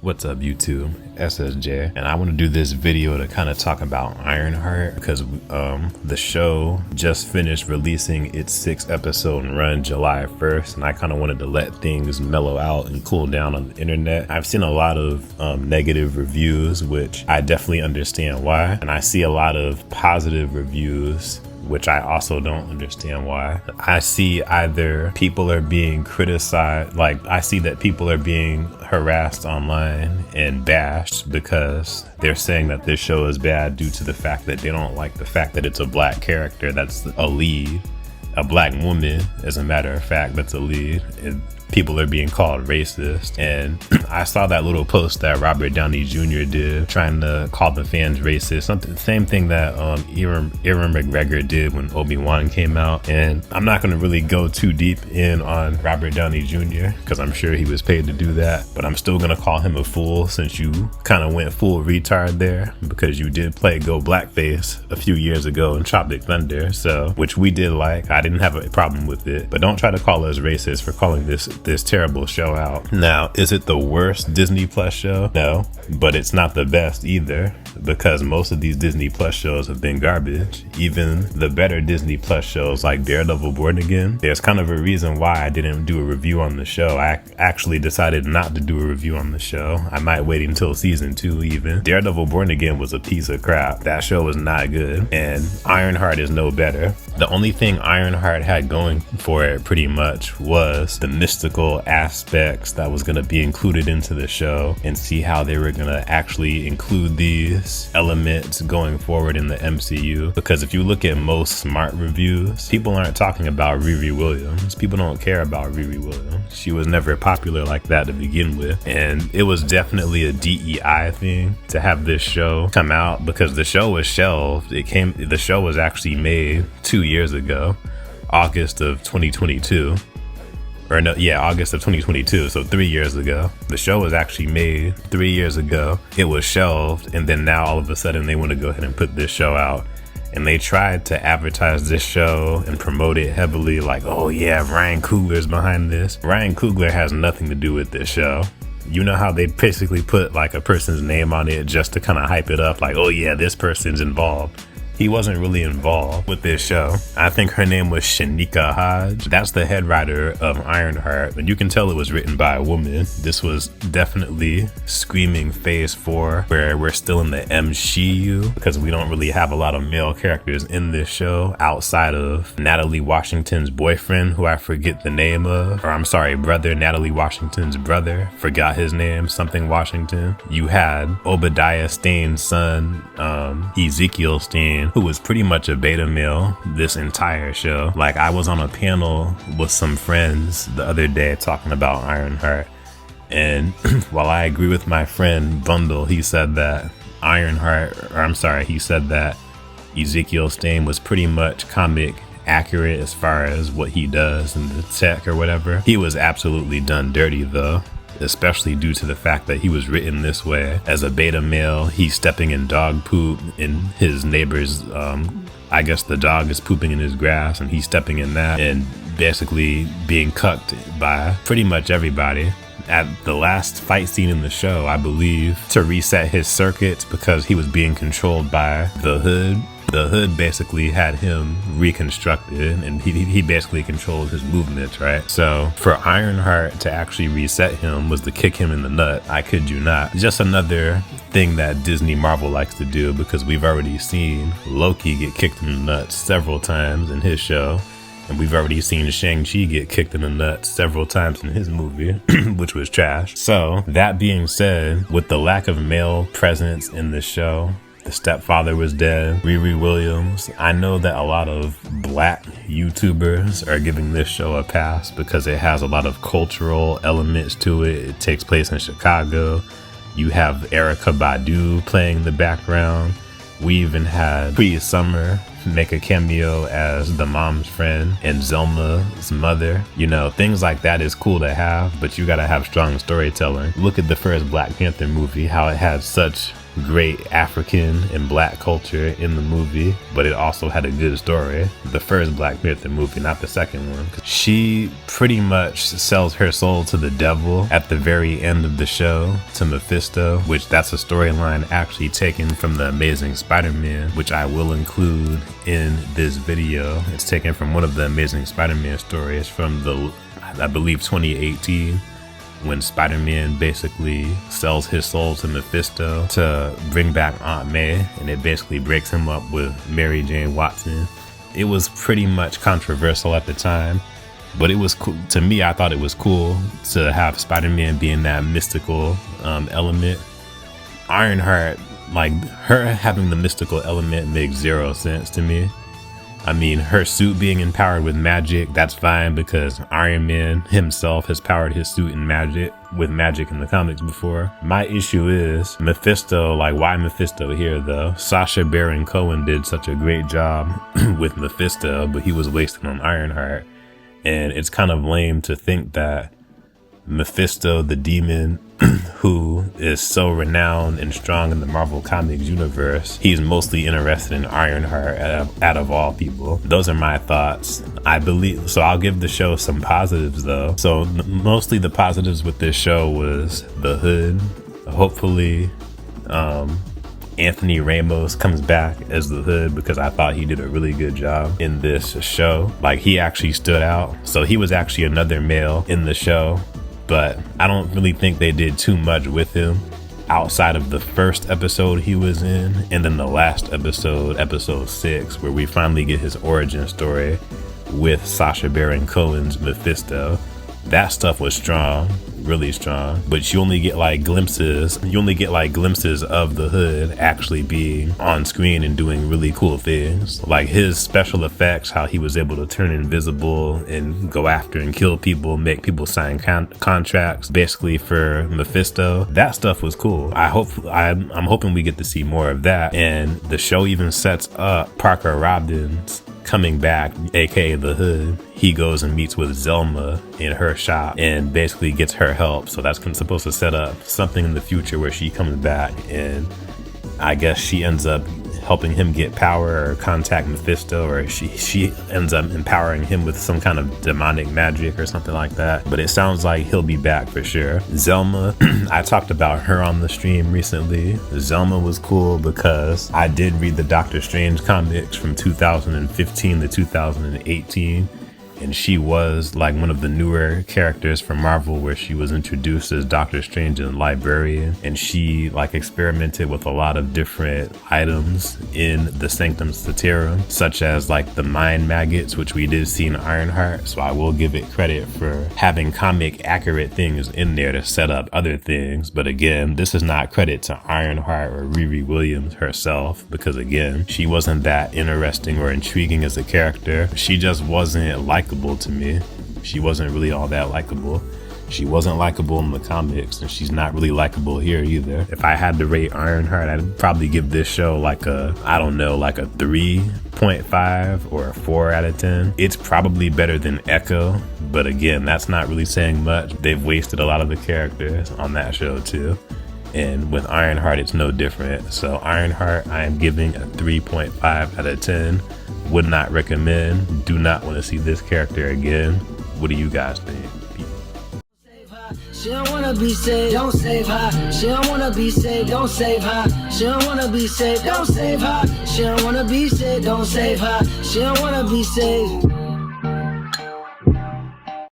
What's up YouTube, SSJ, and I want to do this video to kind of talk about Ironheart because the show just finished releasing its 6th episode run July 1st, and I kind of wanted to let things mellow out and cool down on the internet. I've seen a lot of negative reviews, which I definitely understand why, and I see a lot of positive reviews, which I also don't understand why. I see either people are being criticized, like I see that people are being harassed online and bashed because they're saying that this show is bad due to the fact that they don't like the fact that it's a black character that's a lead, a black woman, as a matter of fact, that's a lead. And people are being called racist. And I saw that little post that Robert Downey Jr. did trying to call the fans racist, something same thing that Ewan McGregor did when Obi-Wan came out. And I'm not going to really go too deep in on Robert Downey Jr. because I'm sure he was paid to do that, but I'm still going to call him a fool since you kind of went full retard there, because you did play Go Blackface a few years ago in Tropic Thunder, so which we did like. I didn't have a problem with it, but don't try to call us racist for calling this terrible show out. Now, is it the worst Disney Plus show? No, but it's not the best either, because most of these Disney Plus shows have been garbage. Even the better Disney Plus shows like Daredevil Born Again, there's kind of a reason why I didn't do a review on the show. I actually decided not to do a review on the show. I might wait until season 2 even. Daredevil Born Again was a piece of crap. That show was not good, and Ironheart is no better. The only thing Ironheart had going for it pretty much was the mystical aspects that was going to be included into the show, and see how they were going to actually include these elements going forward in the MCU. Because if you look at most smart reviews, people aren't talking about Riri Williams. People don't care about Riri Williams. She was never popular like that to begin with, and it was definitely a DEI thing to have this show come out, because the show was shelved. The show was actually made 2 years ago, August of 2022. Or no, yeah, August of 2022, so 3 years ago. The show was actually made 3 years ago. It was shelved, and then now all of a sudden they want to go ahead and put this show out. And they tried to advertise this show and promote it heavily, like, oh yeah, Ryan Coogler's behind this. Ryan Coogler has nothing to do with this show. You know how they basically put like a person's name on it just to kind of hype it up, like, oh yeah, this person's involved. He wasn't really involved with this show. I think her name was Shanika Hodge. That's the head writer of Ironheart, and you can tell it was written by a woman. This was definitely screaming phase 4, where we're still in the MSheU, because we don't really have a lot of male characters in this show outside of Natalie Washington's boyfriend, who I forget the name of, or I'm sorry, brother, Natalie Washington's brother, forgot his name, something Washington. You had Obadiah Stane's son, Ezekiel Stane, who was pretty much a beta male this entire show. Like, I was on a panel with some friends the other day talking about Ironheart, and while I agree with my friend Bundle, he said that he said that Ezekiel Stane was pretty much comic accurate as far as what he does in the tech or whatever. He was absolutely done dirty though, especially due to the fact that he was written this way. As a beta male, he's stepping in dog poop in his neighbor's, I guess the dog is pooping in his grass and he's stepping in that and basically being cucked by pretty much everybody. At the last fight scene in the show, I believe, to reset his circuits because he was being controlled by the Hood. The Hood basically had him reconstructed, and he basically controlled his movements, right? So for Ironheart to actually reset him was to kick him in the nut. I kid you not. Just another thing that Disney Marvel likes to do, because we've already seen Loki get kicked in the nuts several times in his show, and we've already seen Shang-Chi get kicked in the nuts several times in his movie, which was trash. So that being said, with the lack of male presence in the show, the stepfather was dead, Riri Williams. I know that a lot of black YouTubers are giving this show a pass because it has a lot of cultural elements to it. It takes place in Chicago. You have Erykah Badu playing the background. We even had Cree Summer make a cameo as the mom's friend and Zelma's mother. You know, things like that is cool to have, but you gotta have strong storytelling. Look at the first Black Panther movie, how it had such great African and black culture in the movie, but it also had a good story. The first Black Panther movie, not the second one. She pretty much sells her soul to the devil at the very end of the show, to Mephisto, which that's a storyline actually taken from the Amazing Spider-Man, which I will include in this video. It's taken from one of the Amazing Spider-Man stories from the, I believe, 2018, when Spider-Man basically sells his soul to Mephisto to bring back Aunt May, and it basically breaks him up with Mary Jane Watson. It was pretty much controversial at the time, but it was cool. To me, I thought it was cool to have Spider-Man being that mystical element. Ironheart, like, her having the mystical element makes zero sense to me. I mean, her suit being empowered with magic, that's fine, because Iron Man himself has powered his suit with magic in the comics before. My issue is Mephisto. Like, why Mephisto here though? Sacha Baron Cohen did such a great job with Mephisto, but he was wasted on Ironheart. And it's kind of lame to think that Mephisto, the demon, who is so renowned and strong in the Marvel Comics universe, he's mostly interested in Ironheart out of all people. Those are my thoughts. I believe, so I'll give the show some positives though. So mostly the positives with this show was the Hood. Hopefully Anthony Ramos comes back as the Hood, because I thought he did a really good job in this show. Like, he actually stood out. So he was actually another male in the show, but I don't really think they did too much with him outside of the first episode he was in, and then the last episode, episode 6, where we finally get his origin story with Sacha Baron Cohen's Mephisto. That stuff was strong, really strong, but you only get like glimpses of the Hood actually being on screen and doing really cool things. Like his special effects, how he was able to turn invisible and go after and kill people, make people sign contracts basically for Mephisto. That stuff was cool. I'm hoping we get to see more of that. And the show even sets up Parker Robbins coming back, aka the Hood. He goes and meets with Zelma in her shop and basically gets her help. So that's supposed to set up something in the future where she comes back, and I guess she ends up helping him get power or contact Mephisto, or she ends up empowering him with some kind of demonic magic or something like that. But it sounds like he'll be back for sure. Zelma, I talked about her on the stream recently. Zelma was cool because I did read the Doctor Strange comics from 2015 to 2018. And she was like one of the newer characters from Marvel, where she was introduced as Doctor Strange and Librarian. And she like experimented with a lot of different items in the Sanctum Sanctorum, such as like the mind maggots, which we did see in Ironheart. So I will give it credit for having comic accurate things in there to set up other things. But again, this is not credit to Ironheart or Riri Williams herself, because again, she wasn't that interesting or intriguing as a character. She just wasn't likable to me. She wasn't really all that likable. She wasn't likable in the comics, and she's not really likable here either. If I had to rate Ironheart, I'd probably give this show like a, I don't know, like a 3.5 or a 4 out of 10. It's probably better than Echo, but again, that's not really saying much. They've wasted a lot of the characters on that show too. And with Ironheart, it's no different. So Ironheart, I am giving a 3.5 out of 10. Would not recommend. Do not want to see this character again. What do you guys think? She don't wanna be saved, don't save her. She don't wanna be saved, don't save her. She don't wanna be saved, don't save her. She don't wanna be saved, don't save her. She don't wanna be saved.